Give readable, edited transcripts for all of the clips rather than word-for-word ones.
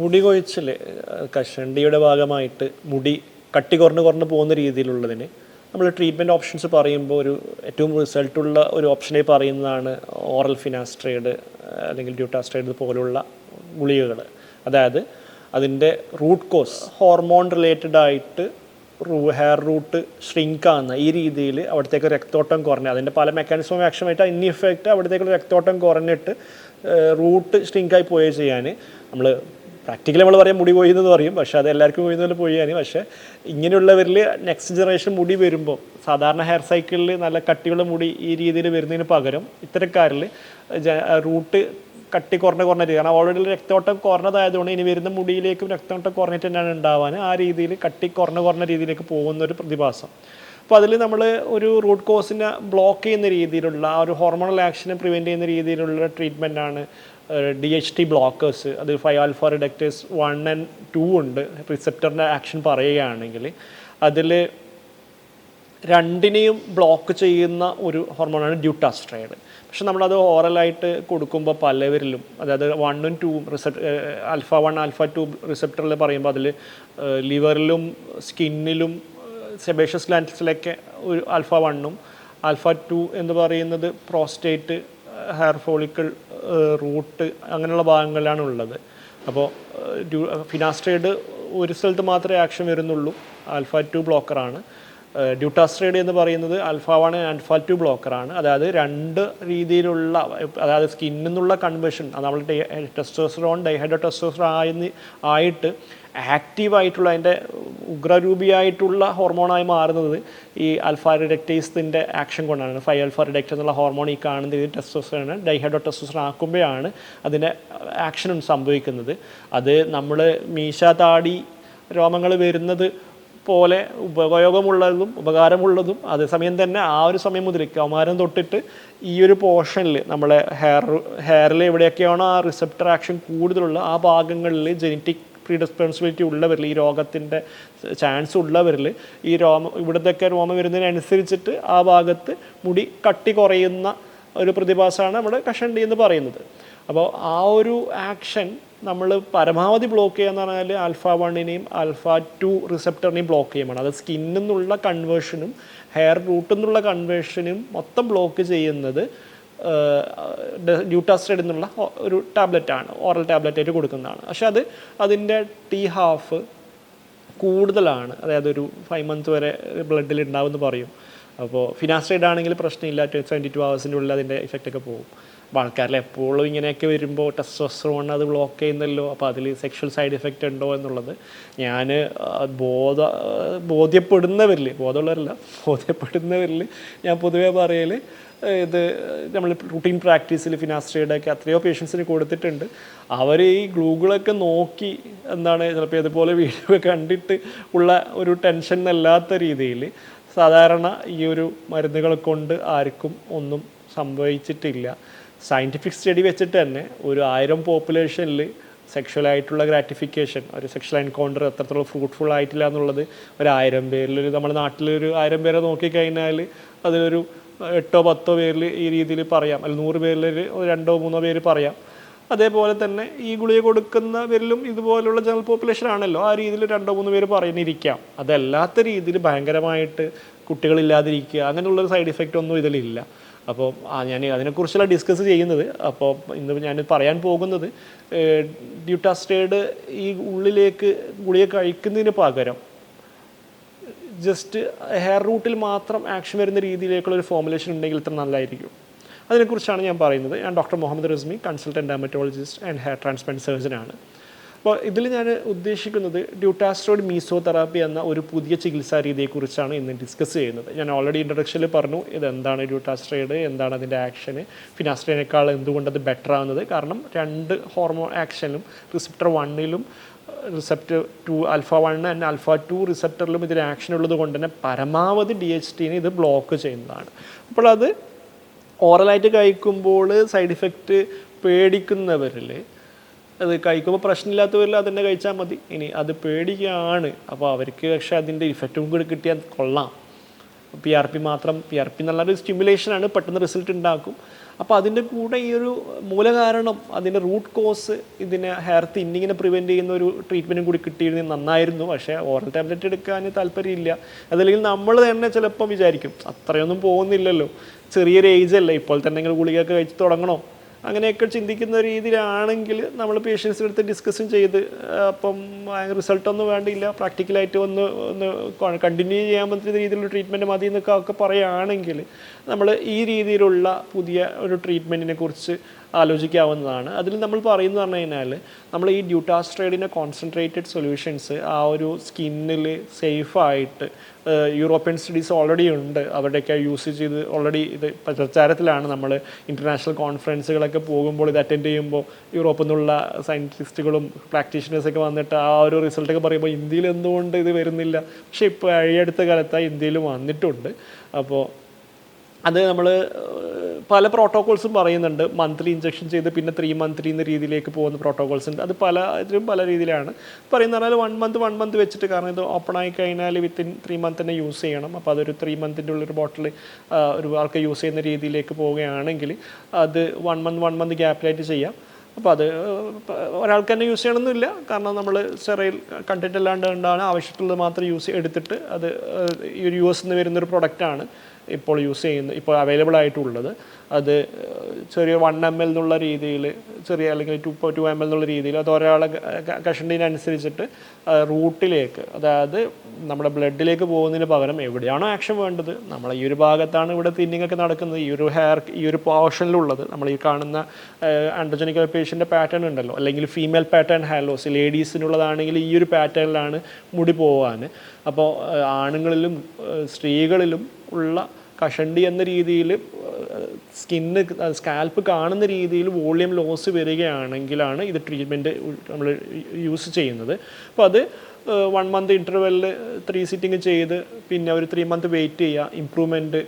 മുടി കൊഴിച്ചിൽ കഷണ്ടിയുടെ ഭാഗമായിട്ട് മുടി കട്ടി കുറഞ്ഞ് പോകുന്ന രീതിയിലുള്ളതിന് നമ്മൾ ട്രീറ്റ്മെൻറ്റ് ഓപ്ഷൻസ് പറയുമ്പോൾ ഏറ്റവും റിസൾട്ടുള്ള ഒരു ഓപ്ഷനായി പറയുന്നതാണ് ഓറൽ ഫിനാസ്ട്രൈഡ് അല്ലെങ്കിൽ ഡ്യൂട്ടാസ്ട്രൈഡ് പോലുള്ള ഗുളികകൾ. അതായത് അതിൻ്റെ റൂട്ട് കോസ് ഹോർമോൺ റിലേറ്റഡ് ആയിട്ട് ഹെയർ റൂട്ട് ഷ്രിങ്ക് ആകുന്ന ഈ രീതിയിൽ അവിടത്തേക്ക് രക്തോട്ടം കുറഞ്ഞ് അതിൻ്റെ പല മെക്കാനിസം ഓഫ് ആക്ഷനായിട്ട് ഇൻ ഇഫക്റ്റ് അവിടത്തേക്കുള്ള രക്തോട്ടം കുറഞ്ഞിട്ട് റൂട്ട് ഷ്രിങ്കായി പോയേ ചെയ്യാൻ നമ്മൾ പ്രാക്ടിക്കലി നമ്മൾ പറയാം മുടി കൊയ്യുന്നത് പറയും, പക്ഷേ അത് എല്ലാവർക്കും കൊയ്യുന്നതിൽ പോയാൽ. പക്ഷേ ഇങ്ങനെയുള്ളവരിൽ നെക്സ്റ്റ് ജനറേഷൻ മുടി വരുമ്പോൾ സാധാരണ ഹെയർ സൈക്കിളിൽ നല്ല കട്ടിയുള്ള മുടി ഈ രീതിയിൽ വരുന്നതിന് പകരം ഇത്തരക്കാരിൽ റൂട്ട് കട്ടി കുറഞ്ഞ രീതി, കാരണം ഓൾറെഡി രക്തോട്ടം കുറഞ്ഞതായതുകൊണ്ട് ഇനി വരുന്ന മുടിയിലേക്കും രക്തോട്ടം കുറഞ്ഞിട്ട് തന്നെയാണ് ഉണ്ടാവാൻ. ആ രീതിയിൽ കട്ടി കുറഞ്ഞ രീതിയിലേക്ക് പോകുന്നൊരു പ്രതിഭാസം. അപ്പോൾ അതിൽ നമ്മൾ ഒരു റൂട്ട് കോസിനെ ബ്ലോക്ക് ചെയ്യുന്ന രീതിയിലുള്ള ആ ഒരു ഹോർമോണൽ ആക്ഷനെ പ്രിവെൻറ്റ് ചെയ്യുന്ന രീതിയിലുള്ള ട്രീറ്റ്മെൻറ്റാണ് DHT ബ്ലോക്കേഴ്സ്. അത് 5-alpha reductase 1 and 2 ഉണ്ട്. റിസെപ്റ്ററിൻ്റെ ആക്ഷൻ പറയുകയാണെങ്കിൽ അതിൽ രണ്ടിനെയും ബ്ലോക്ക് ചെയ്യുന്ന ഒരു ഹോർമോണാണ് ഡ്യൂട്ടാസ്ട്രൈഡ്. പക്ഷെ നമ്മളത് ഓറലായിട്ട് കൊടുക്കുമ്പോൾ പലവരിലും, അതായത് 1ഉം 2ഉം alpha 1 alpha 2 റിസെപ്റ്ററിൽ പറയുമ്പോൾ അതിൽ ലിവറിലും സ്കിന്നിലും സെബേഷ്യസ് ഗ്ലാൻഡ്സിലൊക്കെ ഒരു alpha 1ഉം alpha 2 എന്ന് പറയുന്നത് പ്രോസ്റ്റേറ്റ്, ഹെയർ ഫോളിക്കിൾ, റൂട്ട് അങ്ങനെയുള്ള ഭാഗങ്ങളിലാണ് ഉള്ളത്. അപ്പോൾ ഫിനാസ്ട്രൈഡ് ഒരു സ്ഥലത്ത് മാത്രമേ ആക്ഷൻ വരുന്നുള്ളൂ, alpha 2 ബ്ലോക്കറാണ്. ഡ്യൂട്ടാസ്ട്രൈഡ് എന്ന് പറയുന്നത് alpha 1 alpha 2 ബ്ലോക്കറാണ്. അതായത് രണ്ട് രീതിയിലുള്ള, അതായത് സ്കിന്നിൽ നിന്നുള്ള കൺവേർഷൻ, അത് നമ്മൾ ടെസ്റ്റോസ്റ്ററോൺ ഡൈഹൈഡ്രോ ടെസ്റ്റോസ്റ്ററോൺ ആയിട്ട് ആക്റ്റീവായിട്ടുള്ള അതിൻ്റെ ഉഗ്രരൂപിയായിട്ടുള്ള ഹോർമോണായി മാറുന്നത് ഈ ആൽഫ റിഡക്റ്റേസിൻ്റെ ആക്ഷൻ കൊണ്ടാണ്. 5-alpha reductase എന്നുള്ള ഹോർമോൺ ഈ കാണുന്ന രീതിയിൽ ടെസ്റ്റോസ്റ്ററോൺ ഡൈഹൈഡ്രോ ടെസ്റ്റോസ്റ്ററോൺ ആക്കുമ്പോഴാണ് അതിൻ്റെ ആക്ഷനും സംഭവിക്കുന്നത്. അത് നമ്മൾ മീശ താടി രോമങ്ങൾ വരുന്നത് പോലെ ഉപയോഗമുള്ളതും ഉപകാരമുള്ളതും അതേസമയം തന്നെ ആ ഒരു സമയം മുതൽ കൗമാരം തൊട്ടിട്ട് ഈ ഒരു പോർഷനിൽ നമ്മളെ ഹെയറിൽ എവിടെയൊക്കെയാണോ ആ റിസെപ്റ്റർ ആക്ഷൻ കൂടുതലുള്ള ആ ഭാഗങ്ങളിൽ ജെനറ്റിക് പ്രീഡിസ്പോൺസിബിലിറ്റി ഉള്ളവരിൽ, ഈ രോഗത്തിൻ്റെ ചാൻസ് ഉള്ളവരിൽ ഈ ഇവിടത്തെയൊക്കെ രോമം വരുന്നതിനനുസരിച്ചിട്ട് ആ ഭാഗത്ത് മുടി കട്ടി കുറയുന്ന ഒരു പ്രതിഭാസമാണ് നമ്മുടെ കഷണ്ടി എന്ന് പറയുന്നത്. അപ്പോൾ ആ ഒരു ആക്ഷൻ നമ്മൾ പരമാവധി ബ്ലോക്ക് ചെയ്യുക എന്ന് പറഞ്ഞാൽ alpha 1നെയും alpha 2 റിസെപ്റ്ററിനെയും ബ്ലോക്ക് ചെയ്യുമ്പോൾ അത് സ്കിന്നിൽ നിന്നുള്ള കൺവേർഷനും ഹെയർ റൂട്ടിൽ നിന്നുള്ള കൺവേർഷനും മൊത്തം ബ്ലോക്ക് ചെയ്യുന്നത് ഡ്യൂട്ടാസ്ട്രൈഡ് എന്നുള്ള ഒരു ടാബ്ലറ്റാണ്, ഓറൽ ടാബ്ലറ്റായിട്ട് കൊടുക്കുന്നതാണ്. പക്ഷെ അതിൻ്റെ T12 കൂടുതലാണ്, അതായത് ഒരു 5 months വരെ ബ്ലഡിൽ ഉണ്ടാവുമെന്ന് പറയും. അപ്പോൾ ഫിനാസ്ട്രൈഡ് ആണെങ്കിൽ പ്രശ്നമില്ല, 72 hours ഉള്ളിൽ അതിൻ്റെ ഇഫക്റ്റൊക്കെ പോകും. അപ്പോൾ ആൾക്കാരിൽ എപ്പോഴും ഇങ്ങനെയൊക്കെ വരുമ്പോൾ ടെസ്റ്റോസ്റ്ററോൺ അത് ബ്ലോക്ക് ചെയ്യുന്നല്ലോ, അപ്പോൾ അതിൽ സെക്ഷൽ സൈഡ് ഇഫക്റ്റ് ഉണ്ടോ എന്നുള്ളത് ഞാൻ ബോധ്യപ്പെടുന്നവരിൽ ഞാൻ പൊതുവേ പറയൽ, ഇത് നമ്മൾ റൂട്ടീൻ പ്രാക്ടീസിൽ ഫിനാസ്ട്രൈഡൊക്കെ എത്രയോ പേഷ്യൻസിന് കൊടുത്തിട്ടുണ്ട്. അവർ ഈ ഗ്ലൂകളൊക്കെ നോക്കി ചിലപ്പോൾ ഇതുപോലെ വീഡിയോ കണ്ടിട്ട് ഉള്ള ഒരു ടെൻഷൻ അല്ലാത്ത രീതിയിൽ സാധാരണ ഈ ഒരു മരുന്നുകൾ കൊണ്ട് ആർക്കും ഒന്നും സംഭവിച്ചിട്ടില്ല. സയൻറ്റിഫിക് സ്റ്റഡി വെച്ചിട്ട് തന്നെ ഒരു 1000 പോപ്പുലേഷനിൽ സെക്ഷലായിട്ടുള്ള ഗ്രാറ്റിഫിക്കേഷൻ, ഒരു സെക്ഷൽ എൻകൗണ്ടർ എത്രത്തോളം ഫ്രൂട്ട്ഫുൾ ആയിട്ടില്ല എന്നുള്ളത് ഒരു 1000 പേരിൽ, നമ്മുടെ നാട്ടിലൊരു 1000 പേരെ നോക്കിക്കഴിഞ്ഞാൽ അതിലൊരു 8-10 പേരിൽ ഈ രീതിയിൽ പറയാം, അല്ലെങ്കിൽ 100 പേരിൽ 2-3 പേര് പറയാം. അതേപോലെ തന്നെ ഈ ഗുളിക കൊടുക്കുന്നവരിലും ഇതുപോലുള്ള ജനറൽ പോപ്പുലേഷൻ ആണല്ലോ, ആ രീതിയിൽ 2-3 പേര് പറയുന്നിരിക്കാം. അതല്ലാത്ത രീതിയിൽ ഭയങ്കരമായിട്ട് കുട്ടികളില്ലാതിരിക്കുക അങ്ങനെയുള്ളൊരു സൈഡ് ഇഫക്റ്റ് ഒന്നും ഇതിലില്ല. അപ്പോൾ ഞാൻ അതിനെക്കുറിച്ചുള്ള ഡിസ്കസ് ചെയ്യുന്നത്. അപ്പോൾ ഇന്ന് ഞാൻ പറയാൻ പോകുന്നത് ഡ്യൂട്ടാസ്ട്രൈഡ് ഈ ഉള്ളിലേക്ക് ഗുളിക കഴിക്കുന്നതിന് പകരം ജസ്റ്റ് ഹെയർ റൂട്ടിൽ മാത്രം ആക്ഷൻ വരുന്ന രീതിയിലേക്കുള്ളൊരു ഫോർമുലേഷൻ ഉണ്ടെങ്കിൽ ഇത്ര നല്ലതായിരിക്കും. അതിനെക്കുറിച്ചാണ് ഞാൻ പറയുന്നത്. ഞാൻ doctor Muhammad Rismi, consultant dermatologist and hair transplant സർജനാണ്. അപ്പോൾ ഇതിൽ ഞാൻ ഉദ്ദേശിക്കുന്നത് ഡ്യൂട്ടാസ്ട്രൈഡ് മീസോതെറാപ്പി എന്ന ഒരു പുതിയ ചികിത്സാ രീതിയെക്കുറിച്ചാണ് ഇന്ന് ഡിസ്കസ് ചെയ്യുന്നത്. ഞാൻ ഓൾറെഡി ഇൻട്രൊഡക്ഷനിൽ പറഞ്ഞു ഇതെന്താണ് ഡ്യൂട്ടാസ്ട്രൈഡ്, എന്താണ് അതിൻ്റെ ആക്ഷന്, ഫിനാസ്ട്രൈഡിനേക്കാൾ എന്തുകൊണ്ടത് ബെറ്റർ ആവുന്നത്. കാരണം 2 ഹോർമോൺ ആക്ഷനിലും റിസെപ്റ്റർ 1ലും റിസെപ്റ്റർ 2 alpha 1 ആൻഡ് alpha 2 റിസെപ്റ്ററിലും ഇതിന് ആക്ഷൻ ഉള്ളത് കൊണ്ട് തന്നെ പരമാവധി DHTനെ ഇത് ബ്ലോക്ക് ചെയ്യുന്നതാണ്. അപ്പോൾ അത് ഓറലായിട്ട് കഴിക്കുമ്പോൾ സൈഡ് ഇഫക്റ്റ് പേടിക്കുന്നവരിൽ, അത് കഴിക്കുമ്പോൾ പ്രശ്നമില്ലാത്തവരിൽ അതന്നെ കഴിച്ചാൽ മതി. ഇനി അത് പേടിക്കുകയാണ്, അപ്പോൾ അവർക്ക് പക്ഷേ അതിൻ്റെ ഇഫക്റ്റും കൂടി കിട്ടിയാൽ കൊള്ളാം. PRP നല്ലൊരു സ്റ്റിമുലേഷനാണ്, പെട്ടെന്ന് റിസൾട്ട് ഉണ്ടാക്കും. അപ്പോൾ അതിൻ്റെ കൂടെ ഈ ഒരു മൂലകാരണം, അതിൻ്റെ റൂട്ട് കോസ്, ഇതിനെ ഹെയർ തിന്നിങ്ങിനെ പ്രിവെൻറ്റ് ചെയ്യുന്ന ഒരു ട്രീറ്റ്മെൻറ്റും കൂടി കിട്ടിയിരുന്നെങ്കിൽ നന്നായിരുന്നു. പക്ഷേ ഓറൽ ടാബ്ലറ്റ് എടുക്കാൻ താല്പര്യമില്ല. അതല്ലെങ്കിൽ നമ്മൾ തന്നെ ചിലപ്പം വിചാരിക്കും അത്രയൊന്നും പോകുന്നില്ലല്ലോ, ചെറിയൊരു ഏജ് അല്ലേ, ഇപ്പോൾ തന്നെ നിങ്ങൾ ഗുളികയൊക്കെ കഴിച്ച് തുടങ്ങണോ, അങ്ങനെയൊക്കെ ചിന്തിക്കുന്ന രീതിയിലാണെങ്കിൽ നമ്മൾ പേഷ്യൻസിൻ്റെ അടുത്ത് ഡിസ്കസും ചെയ്ത് അപ്പം റിസൾട്ടൊന്നും വേണ്ടിയില്ല, പ്രാക്ടിക്കലായിട്ട് ഒന്ന് കണ്ടിന്യൂ ചെയ്യാൻ പറ്റുന്ന രീതിയിലുള്ള ട്രീറ്റ്മെൻറ്റ് മതി എന്നൊക്കെ ഒക്കെ പറയുകയാണെങ്കിൽ നമ്മൾ ഈ രീതിയിലുള്ള പുതിയ ഒരു ട്രീറ്റ്മെൻറ്റിനെ കുറിച്ച് ആലോചിക്കാവുന്നതാണ്. അതിൽ നമ്മൾ പറയുന്നത് പറഞ്ഞു കഴിഞ്ഞാൽ നമ്മൾ ഈ ഡ്യൂട്ടാസ്ട്രൈഡിൻ്റെ കോൺസെൻട്രേറ്റഡ് സൊല്യൂഷൻസ് ആ ഒരു സ്കിന്നിൽ സേഫായിട്ട് യൂറോപ്യൻ സ്റ്റഡീസ് ഓൾറെഡി ഉണ്ട്, അവരുടെയൊക്കെ യൂസ് ചെയ്ത് ഓൾറെഡി ഇത് പ്രചാരത്തിലാണ്. നമ്മൾ ഇൻ്റർനാഷണൽ കോൺഫറൻസുകളൊക്കെ പോകുമ്പോൾ ഇത് അറ്റൻഡ് ചെയ്യുമ്പോൾ യൂറോപ്പിൽ നിന്നുള്ള സയൻറ്റിസ്റ്റുകളും പ്രാക്ടീഷണേഴ്സൊക്കെ വന്നിട്ട് ആ ഒരു റിസൾട്ടൊക്കെ പറയുമ്പോൾ ഇന്ത്യയിൽ എന്തുകൊണ്ട് ഇത് വരുന്നില്ല, പക്ഷേ ഇപ്പോൾ ഈ അടുത്ത കാലത്തായി ഇന്ത്യയിൽ വന്നിട്ടുണ്ട്. അപ്പോൾ അത് നമ്മൾ പല പ്രോട്ടോകോൾസും പറയുന്നുണ്ട്. മന്ത്ലി ഇഞ്ചക്ഷൻ ചെയ്ത് പിന്നെ 3 മന്ത്ലി എന്ന രീതിയിലേക്ക് പോകുന്ന പ്രോട്ടോകോൾസ് ഉണ്ട്. അത് ഇതിലും പല രീതിയിലാണ് പറയുന്നത്. പറഞ്ഞാൽ 1 മന്ത് വെച്ചിട്ട്, കാരണം ഇത് ഓപ്പൺ ആയി കഴിഞ്ഞാൽ വിത്തിൻ 3 മന്ത് തന്നെ യൂസ് ചെയ്യണം. അപ്പോൾ അതൊരു 3 മന്തിൻ്റെ ഉള്ളൊരു ബോട്ടിൽ ഒരു ആൾക്ക് യൂസ് ചെയ്യുന്ന രീതിയിലേക്ക് പോവുകയാണെങ്കിൽ അത് 1 മന്ത് ഗ്യാപ്പിലായിട്ട് ചെയ്യാം. അപ്പോൾ അത് ഒരാൾക്ക് തന്നെ യൂസ് ചെയ്യണമെന്നില്ല, കാരണം നമ്മൾ സ്റ്റെറൈൽ കണ്ടൻറ്റ് അല്ലാണ്ട് ഉണ്ടാണ് ആവശ്യമുള്ളത് മാത്രം എടുത്തിട്ട് അത് ഈ ഒരു US നിന്ന് വരുന്നൊരു പ്രൊഡക്റ്റാണ് ഇപ്പോൾ യൂസ് ചെയ്യുന്നത്, ഇപ്പോൾ അവൈലബിൾ ആയിട്ടുള്ളത്. അത് ചെറിയ 1 ml എന്നുള്ള രീതിയിൽ, ചെറിയ അല്ലെങ്കിൽ 2 ml എന്നുള്ള രീതിയിൽ അത് ഒരാളെ കഷണ്ടിനനുസരിച്ചിട്ട് റൂട്ടിലേക്ക്, അതായത് നമ്മുടെ ബ്ലഡിലേക്ക് പോകുന്നതിന് പകരം എവിടെയാണോ ആക്ഷൻ വേണ്ടത്, നമ്മൾ ഈ ഒരു ഭാഗത്താണ് ഇവിടെ തിന്നിങ്ങൊക്കെ നടക്കുന്നത്, ഈ ഒരു പോർഷനിലുള്ളത് നമ്മൾ ഈ കാണുന്ന ആൻഡ്രോജനിക് പേഷ്യൻ്റെ പാറ്റേൺ ഉണ്ടല്ലോ, അല്ലെങ്കിൽ ഫീമെയിൽ പാറ്റേൺ ഹാലോസ്, ലേഡീസിനുള്ളതാണെങ്കിൽ ഈ ഒരു പാറ്റേണിലാണ് മുടി പോകാൻ. അപ്പോൾ ആണുങ്ങളിലും സ്ത്രീകളിലും ഉള്ള കഷണ്ടി എന്ന രീതിയിൽ സ്കാൽപ്പ് കാണുന്ന രീതിയിൽ വോളിയം ലോസ് വരികയാണെങ്കിലാണ് ഇത് ട്രീറ്റ്മെൻറ്റ് നമ്മൾ യൂസ് ചെയ്യുന്നത്. അപ്പോൾ അത് 1 മന്ത് ഇൻ്റർവെല്ലിൽ 3 സിറ്റിംഗ് ചെയ്ത് പിന്നെ ഒരു 3 മന്ത് വെയിറ്റ് ചെയ്യുക. ഇമ്പ്രൂവ്മെൻറ്റ്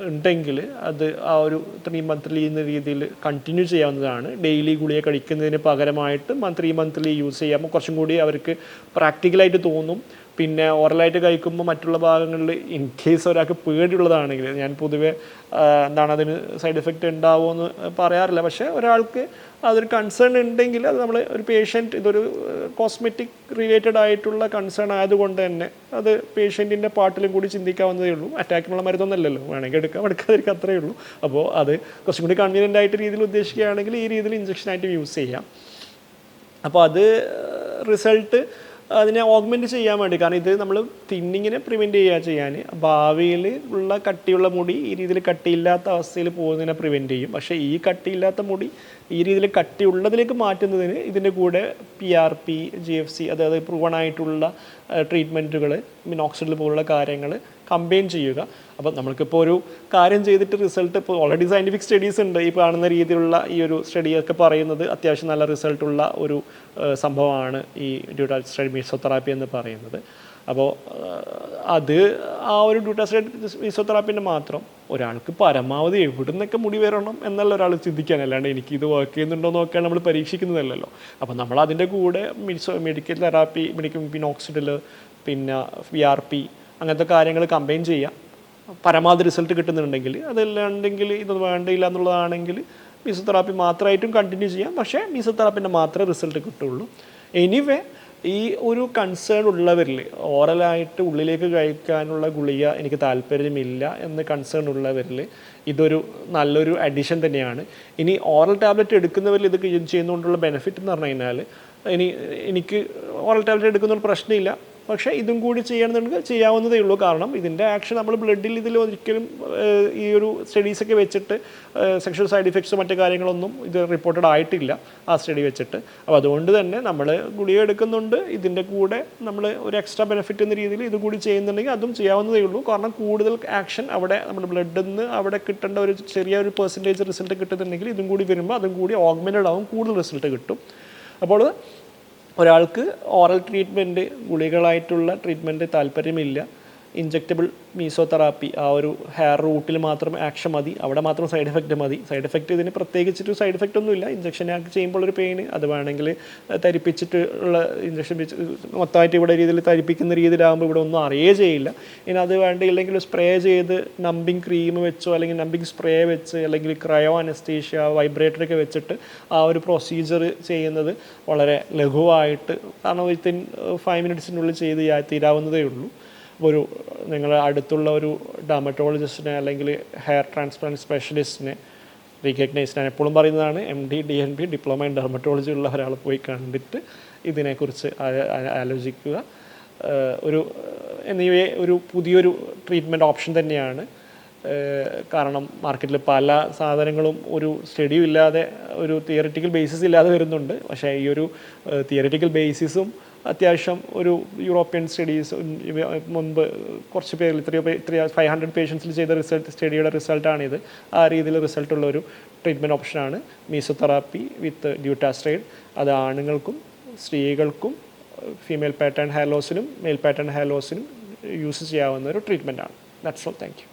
ഉണ്ടെങ്കിൽ അത് ആ ഒരു 3 മന്ത്ലി എന്ന രീതിയിൽ കണ്ടിന്യൂ ചെയ്യാവുന്നതാണ്. ഡെയിലി ഗുളിക കഴിക്കുന്നതിന് പകരമായിട്ട് 3 മന്ത്ലി യൂസ് ചെയ്യാമ്പോൾ കുറച്ചും കൂടി അവർക്ക് പ്രാക്ടിക്കലായിട്ട് തോന്നും. പിന്നെ ഓറലായിട്ട് കഴിക്കുമ്പോൾ മറ്റുള്ള ഭാഗങ്ങളിൽ ഇൻ കേസ് ഒരാൾക്ക് പേടിയുള്ളതാണെങ്കിൽ, ഞാൻ പൊതുവെ അതിന് സൈഡ് എഫക്റ്റ് ഉണ്ടാവുമെന്ന് പറയാറില്ല, പക്ഷേ ഒരാൾക്ക് അതൊരു കൺസേൺ ഉണ്ടെങ്കിൽ അത് നമ്മൾ ഒരു പേഷ്യൻറ്റ്, ഇതൊരു കോസ്മെറ്റിക് റിലേറ്റഡ് ആയിട്ടുള്ള കൺസേൺ ആയതുകൊണ്ട് തന്നെ അത് പേഷ്യൻറ്റിൻ്റെ പാർട്ടിലും കൂടി ചിന്തിക്കാവുന്നതേ ഉള്ളൂ. അറ്റാക്കിനുള്ള മരുന്നൊന്നുമല്ലല്ലോ, വേണമെങ്കിൽ എടുക്കാതിരിക്കുക, അത്രയേ ഉള്ളൂ. അപ്പോൾ അത് കുറച്ചും കൂടി കൺവീനിയൻ്റ് ആയിട്ട് രീതിയിൽ ഉദ്ദേശിക്കുകയാണെങ്കിൽ ഈ രീതിയിൽ ഇഞ്ചക്ഷനായിട്ട് യൂസ് ചെയ്യാം. അപ്പോൾ അത് റിസൾട്ട് അതിനെ ഓഗ്മെൻറ്റ് ചെയ്യാൻ വേണ്ടി, കാരണം ഇത് നമ്മൾ തിന്നിങ്ങിനെ പ്രിവെൻറ്റ് ചെയ്യാൻ ഭാവിയിൽ ഉള്ള കട്ടിയുള്ള മുടി ഈ രീതിയിൽ കട്ടിയില്ലാത്ത അവസ്ഥയിൽ പോകുന്നതിനെ പ്രിവെൻറ്റ് ചെയ്യും. പക്ഷേ ഈ കട്ടിയില്ലാത്ത മുടി ഈ രീതിയിൽ കട്ടിയുള്ളതിലേക്ക് മാറ്റുന്നതിന് ഇതിൻ്റെ കൂടെ PRP, GFC, അതായത് പ്രൂവൺ ആയിട്ടുള്ള ട്രീറ്റ്മെൻറ്റുകൾ, മിനോക്സിഡിൽ പോലുള്ള കാര്യങ്ങൾ കമ്പൈൻ ചെയ്യുക. അപ്പോൾ നമ്മൾക്കിപ്പോൾ ഒരു കാര്യം ചെയ്തിട്ട് റിസൾട്ട്, ഇപ്പോൾ ഓൾറെഡി സയൻറ്റിഫിക് സ്റ്റഡീസ് ഉണ്ട്, ഈ കാണുന്ന രീതിയിലുള്ള ഈ ഒരു സ്റ്റഡിയൊക്കെ പറയുന്നത് അത്യാവശ്യം നല്ല റിസൾട്ടുള്ള ഒരു സംഭവമാണ് ഈ ഡ്യൂട്ടാസ്ട്രൈഡ് മീസോതെറാപ്പി എന്ന് പറയുന്നത്. അപ്പോൾ അത് ആ ഒരു ഡ്യൂട്ടാസ്ട്രൈഡ് മീസോതെറാപ്പിൻ്റെ മാത്രം ഒരാൾക്ക് പരമാവധി എവിടെ നിന്നൊക്കെ മുടി വരണം എന്നല്ല ഒരാൾ ചിന്തിക്കാൻ, അല്ലാണ്ട് എനിക്ക് ഇത് വർക്ക് ചെയ്യുന്നുണ്ടോ നോക്കാൻ നമ്മൾ പരീക്ഷിക്കുന്നതല്ലല്ലോ. അപ്പോൾ നമ്മൾ അതിൻ്റെ കൂടെ മെഡിക്കൽ തെറാപ്പി, മിനോക്സിഡിൽ, പിന്നെ PRP അങ്ങനത്തെ കാര്യങ്ങൾ കമ്പൈൻ ചെയ്യാം. പരമാവധി റിസൾട്ട് കിട്ടുന്നുണ്ടെങ്കിൽ, അതല്ലാണ്ടെങ്കിൽ ഇതൊന്നും വേണ്ടിയില്ല എന്നുള്ളതാണെങ്കിൽ മീസോതെറാപ്പി മാത്രമായിട്ടും കണ്ടിന്യൂ ചെയ്യാം. പക്ഷേ മീസോതെറാപ്പിൻ്റെ മാത്രമേ റിസൾട്ട് കിട്ടുള്ളൂ. എനിവേ ഈ ഒരു കൺസേൺ ഉള്ളവരിൽ, ഓറലായിട്ട് ഉള്ളിലേക്ക് കഴിക്കാനുള്ള ഗുളിക എനിക്ക് താല്പര്യമില്ല എന്ന് കൺസേൺ ഉള്ളവരിൽ ഇതൊരു നല്ലൊരു അഡീഷൻ തന്നെയാണ്. ഇനി ഓറൽ ടാബ്ലറ്റ് എടുക്കുന്നവരിൽ ഇത് ചെയ്യുന്നതുകൊണ്ടുള്ള ബെനിഫിറ്റ് എന്ന് പറഞ്ഞു കഴിഞ്ഞാൽ, എനിക്ക് ഓറൽ ടാബ്ലറ്റ് എടുക്കുന്നൊരു പ്രശ്നമില്ല, പക്ഷേ ഇതും കൂടി ചെയ്യണമെന്നുണ്ടെങ്കിൽ ചെയ്യാവുന്നതേ ഉള്ളൂ. കാരണം ഇതിൻ്റെ ആക്ഷൻ നമ്മൾ ബ്ലഡിൽ ഇതിൽ ഒരിക്കലും ഈ ഒരു സ്റ്റഡീസൊക്കെ വെച്ചിട്ട് സെക്ഷൽ സൈഡ് ഇഫക്ട്സോ മറ്റു കാര്യങ്ങളൊന്നും ഇത് റിപ്പോർട്ടഡ് ആയിട്ടില്ല ആ സ്റ്റഡി വെച്ചിട്ട്. അപ്പോൾ അതുകൊണ്ട് തന്നെ നമ്മൾ ഗുളിക എടുക്കുന്നുണ്ട്, ഇതിൻ്റെ കൂടെ നമ്മൾ ഒരു എക്സ്ട്രാ ബെനിഫിറ്റ് എന്ന രീതിയിൽ ഇത് കൂടി ചെയ്യുന്നുണ്ടെങ്കിൽ അതും ചെയ്യാവുന്നതേ ഉള്ളൂ. കാരണം കൂടുതൽ ആക്ഷൻ അവിടെ നമ്മുടെ ബ്ലഡിൽ നിന്ന് അവിടെ കിട്ടേണ്ട ഒരു ചെറിയൊരു പെർസെൻറ്റേജ് റിസൾട്ട് കിട്ടുന്നുണ്ടെങ്കിൽ ഇതും കൂടി വരുമ്പോൾ അതും കൂടി ഓഗ്മെൻറ്റഡ് ആവും, കൂടുതൽ റിസൾട്ട് കിട്ടും. അപ്പോൾ ഒരാൾക്ക് ഓറൽ ട്രീറ്റ്മെൻറ്റ്, ഗുളികളായിട്ടുള്ള ട്രീറ്റ്മെൻറ്റ് താല്പര്യമില്ല ഇഞ്ചക്റ്റബിൾ മീസോതെറാപ്പി ആ ഒരു ഹെയർ റൂട്ടിൽ മാത്രം ആക്ഷൻ മതി, അവിടെ മാത്രം സൈഡ് എഫക്റ്റ് മതി. സൈഡ് എഫക്റ്റ് ഇതിന് പ്രത്യേകിച്ചിട്ട് സൈഡ് എഫക്റ്റ് ഒന്നുമില്ല. ഇഞ്ചക്ഷൻ ചെയ്യുമ്പോൾ ഒരു പെയിന്, അത് വേണമെങ്കിൽ തരിപ്പിച്ചിട്ട് ഉള്ള ഇഞ്ചക്ഷൻ മൊത്തമായിട്ട് ഇവിടെ രീതിയിൽ തരിപ്പിക്കുന്ന രീതിയിലാകുമ്പോൾ ഇവിടെ ഒന്നും അറിയേ ചെയ്യില്ല. ഇനി അത് വേണ്ടിയില്ലെങ്കിൽ സ്പ്രേ ചെയ്ത് നമ്പിങ് ക്രീം വെച്ചോ അല്ലെങ്കിൽ നമ്പിങ് സ്പ്രേ വെച്ച് അല്ലെങ്കിൽ ക്രയോ അനസ്തീഷ്യ വൈബ്രേറ്ററൊക്കെ വെച്ചിട്ട് ആ ഒരു പ്രൊസീജിയർ ചെയ്യുന്നത് വളരെ ലഘുവായിട്ട്, കാരണം വിത്തിൻ 5 മിനിറ്റ്സിനുള്ളിൽ ചെയ്ത് തീരാവുന്നതേ ഉള്ളൂ. ഒരു നിങ്ങളുടെ അടുത്തുള്ള ഒരു ഡെർമറ്റോളജിസ്റ്റിനെ അല്ലെങ്കിൽ ഹെയർ ട്രാൻസ്പ്ലാന്റ് സ്പെഷ്യലിസ്റ്റിനെ റീകഗ്നൈസ്, ഞാൻ എപ്പോഴും പറയുന്നതാണ്, MD DNB diploma in dermatology ഉള്ള ഒരാളെ പോയി കണ്ടിട്ട് ഇതിനെക്കുറിച്ച് ആലോചിക്കുക. എനിവേ ഒരു പുതിയൊരു ട്രീറ്റ്മെൻറ്റ് ഓപ്ഷൻ തന്നെയാണ്. കാരണം മാർക്കറ്റിൽ പല സാധനങ്ങളും ഒരു സ്റ്റഡിയും ഇല്ലാതെ, ഒരു തിയറിറ്റിക്കൽ ബേസിസ് ഇല്ലാതെ വരുന്നുണ്ട്. പക്ഷേ ഈ ഒരു തിയറിറ്റിക്കൽ ബേസിസും അത്യാവശ്യം ഒരു യൂറോപ്യൻ സ്റ്റഡീസ് മുൻപ് കുറച്ച് പേരിൽ ഇത്രയോ 500 പേഷ്യൻസിൽ ചെയ്ത സ്റ്റഡിയുടെ റിസൾട്ടാണിത്. ആ രീതിയിൽ റിസൾട്ടുള്ള ഒരു ട്രീറ്റ്മെൻറ്റ് ഓപ്ഷനാണ് മീസോതെറാപ്പി വിത്ത് ഡ്യൂട്ടാസ്ട്രൈഡ്. അത് ആണുങ്ങൾക്കും സ്ത്രീകൾക്കും ഫീമെയിൽ പാറ്റേൺ ഹെയർ ലോസിനും മെയിൽ പാറ്റേൺ ഹെയർ ലോസിനും യൂസ് ചെയ്യാവുന്ന ഒരു ട്രീറ്റ്മെൻറ്റാണ്. That's all. Thank U.